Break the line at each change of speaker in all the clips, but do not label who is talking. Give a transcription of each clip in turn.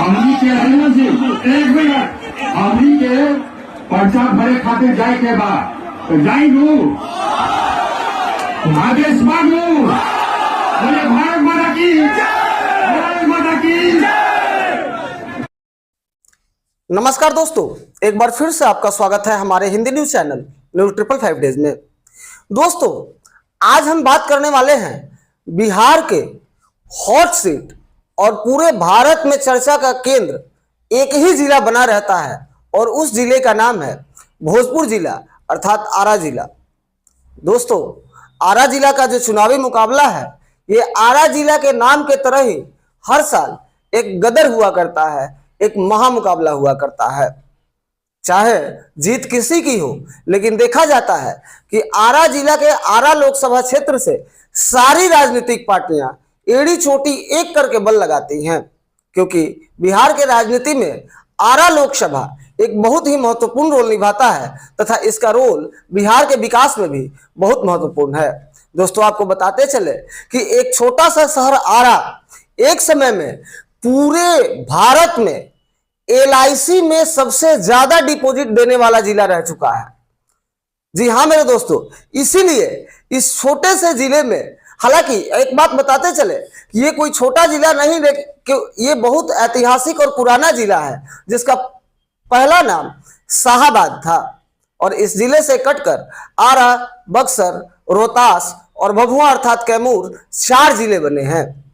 हमनी के हेमंत जी एक मिनट, हमनी के पर्चा भरे खातिर जाए के बा तो जाई लू, आदेश मांगू। बोले भारत माता की, भारत माता की।
नमस्कार दोस्तों, एक बार फिर से आपका स्वागत है हमारे Hindi news channel news 555 days में। दोस्तों, आज हम बात करने वाले हैं बिहार के हॉट सीट और पूरे भारत में चर्चा का केंद्र एक ही जिला बना रहता है और उस जिले का नाम है भोजपुर जिला अर्थात आरा जिला। दोस्तों, आरा जिला का जो चुनावी मुकाबला है, ये आरा जिला के नाम के तरह ही हर साल एक गदर हुआ करता है, एक महामुकाबला हुआ करता है। चाहे जीत किसी की हो, लेकिन देखा जाता है कि आरा जिला के आरा लोकसभा क्षेत्र से सारी राजनीतिक पार्टियां एड़ी चोटी एक करके बल लगाती हैं, क्योंकि बिहार के राजनीति में आरा लोकसभा एक बहुत ही महत्वपूर्ण रोल निभाता है तथा इसका रोल बिहार के विकास में भी बहुत महत्वपूर्ण है। दोस्तों, आपको बताते चले कि एक छोटा सा शहर आरा एक समय में पूरे भारत में LIC में सबसे ज्यादा डिपॉजिट देने वाला जिला रह चुका है। जी हाँ मेरे दोस्तों, इसीलिए इस छोटे से जिले में, हालांकि एक बात बताते चले, ये कोई छोटा जिला नहीं, लेकिन ये बहुत ऐतिहासिक और पुराना जिला है जिसका पहला नाम शाहाबाद था और इस जिले से कटकर आरा, बक्सर, रोहतास और भभुआ अर्थात कैमूर 4 जिले बने हैं।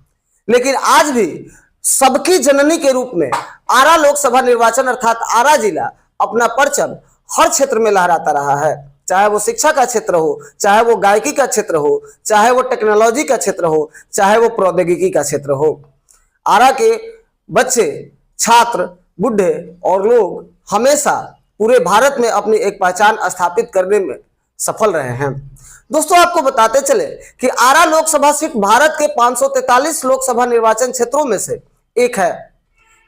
लेकिन आज भी सबकी जननी के रूप में आरा लोकसभा निर्वाचन अर्थात आरा जिला अपना परचम हर क्षेत्र में लहराता रहा है, चाहे वो शिक्षा का क्षेत्र हो, चाहे वो गायकी का क्षेत्र हो, चाहे वो टेक्नोलॉजी का क्षेत्र हो, चाहे वो प्रौद्योगिकी का क्षेत्र हो। आरा के बच्चे, छात्र, बुढ़े और लोग हमेशा पूरे भारत में अपनी एक पहचान स्थापित करने में सफल रहे हैं। दोस्तों, आपको बताते चले कि आरा लोकसभा सीट भारत के 543 लोकसभा निर्वाचन क्षेत्रों में से एक है।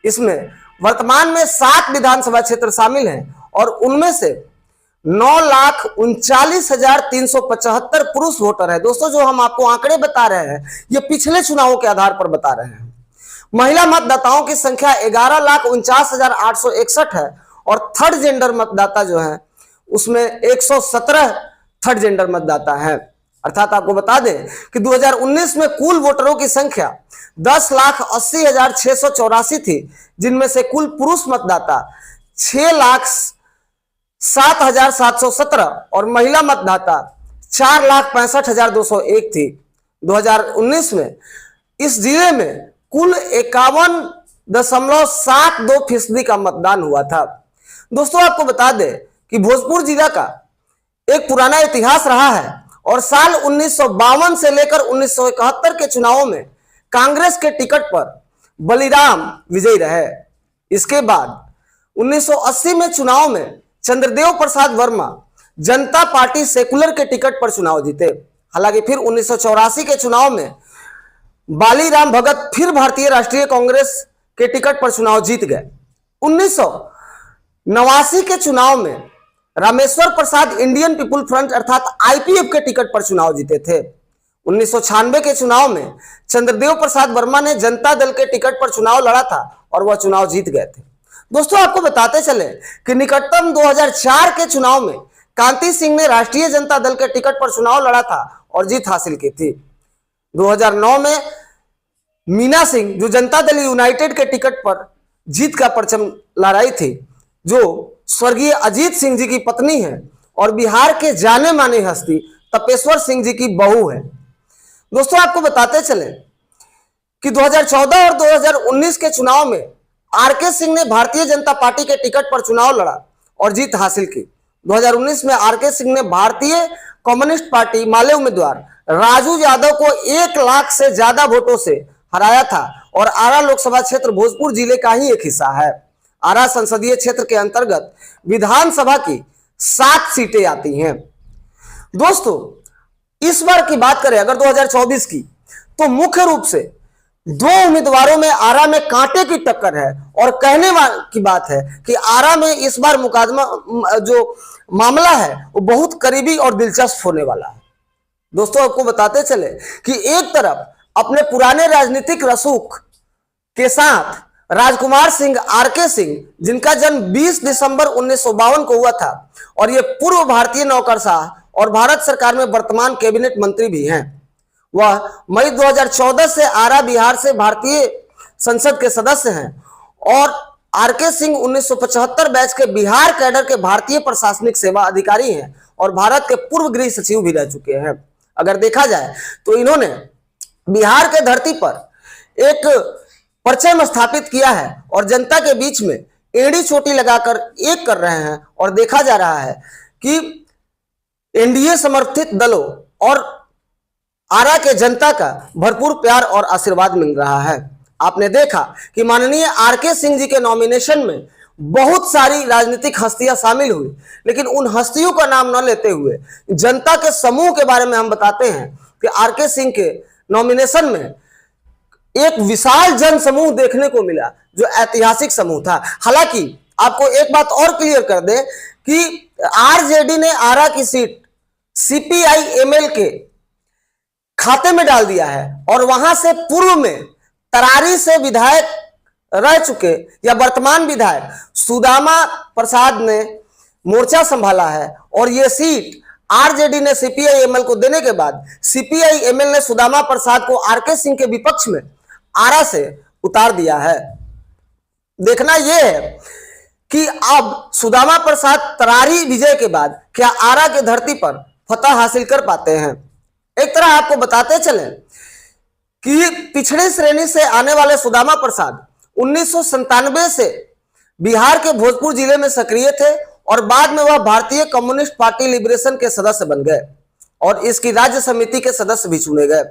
इसमें वर्तमान में 7 विधानसभा क्षेत्र शामिल हैं और उनमें से 9,39,375 पुरुष वोटर है। दोस्तों, जो हम आपको आंकड़े बता रहे हैं, ये पिछले चुनावों के आधार पर बता रहे हैं। महिला मतदाताओं की संख्या 11,49,861 है और थर्ड जेंडर मतदाता जो है उसमें 117 थर्ड जेंडर मतदाता है। अर्थात आपको बता दें कि 2019 में कुल वोटरों की संख्या 10,80,684 थी, जिनमें से कुल पुरुष मतदाता 6,07,717 और महिला मतदाता 4,65,201 थी। 2019 में इस जिले में कुल 51.72% का मतदान हुआ था। दोस्तों, आपको बता दें कि भोजपुर जिला का एक पुराना इतिहास रहा है और साल 1952 से लेकर 1971 के चुनावों में कांग्रेस के टिकट पर बलिराम विजयी रहे। इसके बाद 1980 में चुनाव में चंद्रदेव प्रसाद वर्मा जनता पार्टी सेकुलर के टिकट पर चुनाव जीते। हालांकि फिर 1984 के चुनाव में बालीराम भगत फिर भारतीय राष्ट्रीय कांग्रेस के टिकट पर चुनाव जीत गए। 1989 के चुनाव में Rameshwar Prasad Indian people front अर्थात IPF के टिकट पर चुनाव जीते थे। 1996 के चुनाव में चंद्रदेव प्रसाद वर्मा ने जनता दल के टिकट पर चुनाव लड़ा था और वह चुनाव जीत गए थे। दोस्तों, आपको बताते चले कि निकटतम 2004 के चुनाव में कांति सिंह ने राष्ट्रीय जनता दल के टिकट पर चुनाव लड़ा था और जीत हासिल की थी। 2009 में मीना सिंह जो जनता दल यूनाइटेड के टिकट पर जीत का परचम लहराई थी, जो स्वर्गीय अजीत सिंह जी की पत्नी है और बिहार के जाने माने हस्ती तपेश्वर सिंह जी की बहू है। दोस्तों, आपको बताते चले कि 2014 और 2019 के चुनाव में RK सिंह ने भारतीय जनता पार्टी के टिकट पर चुनाव लड़ा और जीत हासिल की। 2019 में RK सिंह ने भारतीय कम्युनिस्ट पार्टी माले उम्मीदवार राजू यादव को 1 लाख से ज्यादा वोटों से हराया था और आरा लोकसभा क्षेत्र भोजपुर जिले का ही एक हिस्सा है। आरा संसदीय क्षेत्र के अंतर्गत विधानसभा की 7 सीटें आती हैं। दोस्तों, इस बार की बात करें अगर 2024 की, तो मुख्य रूप से 2 उम्मीदवारों में आरा में कांटे की टक्कर है और कहने की बात है कि आरा में इस बार मुकादमा जो मामला है वो बहुत करीबी और दिलचस्प होने वाला है। दोस्तों, आपको बताते चले कि एक तरफ अपने पुराने राजनीतिक रसूख के साथ राजकुमार सिंह आरके सिंह, जिनका जन्म 20 दिसंबर 1952 को हुआ था और ये पूर्व भारतीय नौकरशाह और भारत सरकार में वर्तमान कैबिनेट मंत्री भी हैं। वह मई 2014 से आरा बिहार से भारतीय संसद के सदस्य हैं और आरके सिंह 1975 बैच के बिहार कैडर के भारतीय प्रशासनिक सेवा अधिकारी हैं और भारत के पूर्व गृह सचिव भी रह चुके हैं। अगर देखा जाए तो इन्होंने बिहार के धरती पर एक परचम स्थापित किया है और जनता के बीच में एड़ी चोटी लगाकर एक कर रहे हैं और देखा जा रहा है कि एनडीए समर्थित दलों और आरा के जनता का भरपूर प्यार और आशीर्वाद मिल रहा है। आपने देखा कि माननीय आरके सिंह जी के नॉमिनेशन में बहुत सारी राजनीतिक हस्तियां शामिल हुई, लेकिन उन हस्तियों का नाम न लेते हुए जनता के समूह के बारे में हम बताते हैं कि आरके सिंह के नॉमिनेशन में एक विशाल जन समूह देखने को मिला जो ऐतिहासिक समूह था। हालांकि आपको एक बात और क्लियर कर दे कि आरजेडी ने आरा की सीट सीपीआई-एमएल के खाते में डाल दिया है और वहां से पूर्व में तरारी से विधायक रह चुके या वर्तमान विधायक सुदामा प्रसाद ने मोर्चा संभाला है और यह सीट आरजेडी ने सीपीआई-एमएल को देने के बाद सीपीआई-एमएल ने सुदामा प्रसाद को आरके सिंह के विपक्ष में आरा से उतार दिया है। देखना यह है कि अब सुदामा प्रसाद तरारी विजय के बाद क्या आरा के धरती पर फतह हासिल कर पाते हैं। एक तरह आपको बताते चले कि पिछड़ी श्रेणी से आने वाले सुदामा प्रसाद 1997 से बिहार के भोजपुर जिले में सक्रिय थे और बाद में वह भारतीय कम्युनिस्ट पार्टी लिबरेशन के सदस्य बन गए और इसकी राज्य समिति के सदस्य भी चुने गए।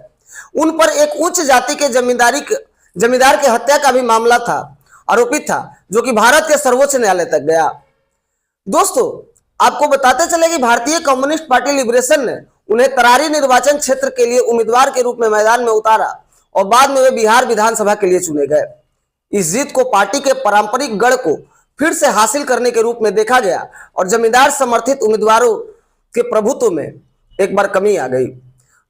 उन पर एक उच्च जाति के जमींदार के हत्या का भी मामला था, आरोपित था, जो कि भारत के सर्वोच्च न्यायालय तक गया। दोस्तों, आपको बताते चले कि भारतीय कम्युनिस्ट पार्टी लिबरेशन ने उन्हें तरारी निर्वाचन क्षेत्र के लिए उम्मीदवार के रूप में मैदान में उतारा और बाद में वे बिहार विधानसभा के लिए चुने गए। इस जीत को पार्टी के पारंपरिक गढ़ को फिर से हासिल करने के रूप में देखा गया और जमींदार समर्थित उम्मीदवारों के प्रभुत्व में एक बार कमी आ गई।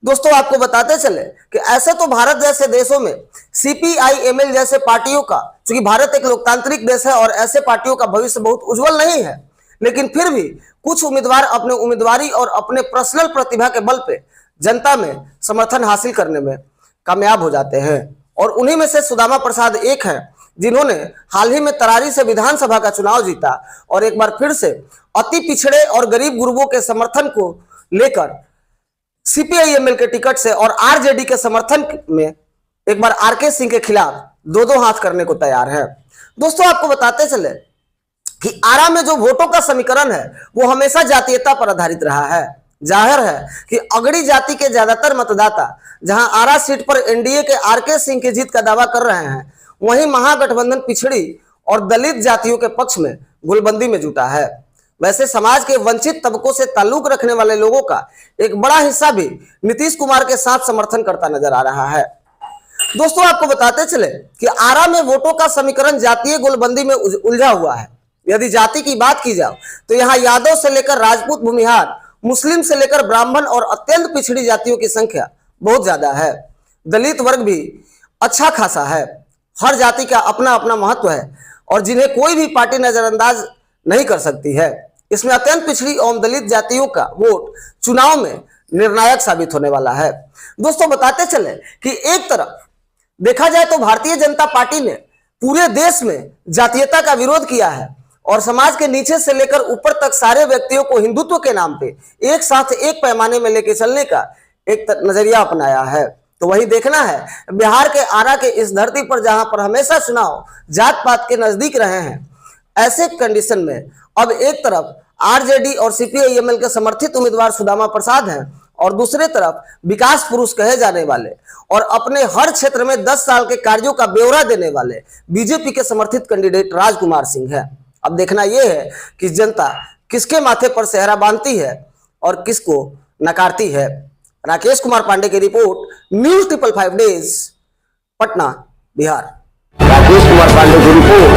दोस्तों, आपको बताते चले कि ऐसे तो भारत जैसे देशों में सीपीआई-एमएल जैसे पार्टियों का, चूंकि भारत एक लोकतांत्रिक देश है और ऐसे पार्टियों का भविष्य बहुत उज्जवल नहीं है, लेकिन फिर भी कुछ उम्मीदवार अपने उम्मीदवारी और अपने पर्सनल प्रतिभा के बल पे जनता में समर्थन हासिल करने में कामयाब हो जाते हैं और उन्हीं में से सुदामा प्रसाद एक है जिन्होंने हाल ही में तरारी से विधानसभा का चुनाव जीता और एक बार फिर से अति पिछड़े और गरीब गुरबों के समर्थन को लेकर सीपीआई-एमएल के टिकट से और आरजेडी के समर्थन में एक बार आरके सिंह के खिलाफ दो हाथ करने को तैयार है। दोस्तों, आपको बताते चले कि आरा में जो वोटों का समीकरण है वो हमेशा जातीयता पर आधारित रहा है। जाहिर है कि अगड़ी जाति के ज्यादातर मतदाता जहां आरा सीट पर एनडीए के आरके सिंह की जीत का दावा कर रहे हैं, वहीं महागठबंधन पिछड़ी और दलित जातियों के पक्ष में गुलबंदी में जुटा है। वैसे समाज के वंचित तबकों से ताल्लुक रखने वाले लोगों का एक बड़ा हिस्सा भी नीतीश कुमार के साथ समर्थन करता नजर आ रहा है। दोस्तों, आपको बताते चले कि आरा में वोटों का समीकरण जातीय गोलबंदी में उलझा हुआ है। यदि जाति की बात की जाए तो यहाँ यादव से लेकर राजपूत, भूमिहार, मुस्लिम से लेकर ब्राह्मण और अत्यंत पिछड़ी जातियों की संख्या बहुत ज्यादा है। दलित वर्ग भी अच्छा खासा है। हर जाति का अपना अपना महत्व है और जिन्हें कोई भी पार्टी नजरअंदाज नहीं कर सकती है। इसमें अत्यंत पिछड़ी एवं दलित जातियों का वोट चुनाव में निर्णायक साबित होने वाला है। दोस्तों, बताते चले कि एक तरफ देखा जाए तो भारतीय जनता पार्टी ने पूरे देश में जातीयता का विरोध किया है और समाज के नीचे से लेकर ऊपर तक सारे व्यक्तियों को हिंदुत्व के नाम पे एक साथ एक पैमाने में लेके चलने का एक नजरिया अपनाया है। तो वही देखना है बिहार के आरा के इस धरती पर जहां पर हमेशा चुनाव जात पात के नजदीक रहे हैं, ऐसे कंडीशन में अब एक तरफ आरजेडी और सीपीआई-एमएल के समर्थित उम्मीदवार सुदामा प्रसाद हैं और दूसरे तरफ विकास पुरुष कहे जाने वाले और अपने हर क्षेत्र में 10 साल के कार्यों का ब्यौरा देने वाले बीजेपी के समर्थित कैंडिडेट राजकुमार सिंह है। अब देखना यह है कि जनता किसके माथे पर सेहरा बांधती है और किसको नकारती है। राकेश कुमार पांडे की report, news 555 days, Patna, Bihar.
Rakesh Kumar Pandey की रिपोर्ट,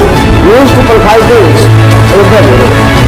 न्यूज 555 डेज।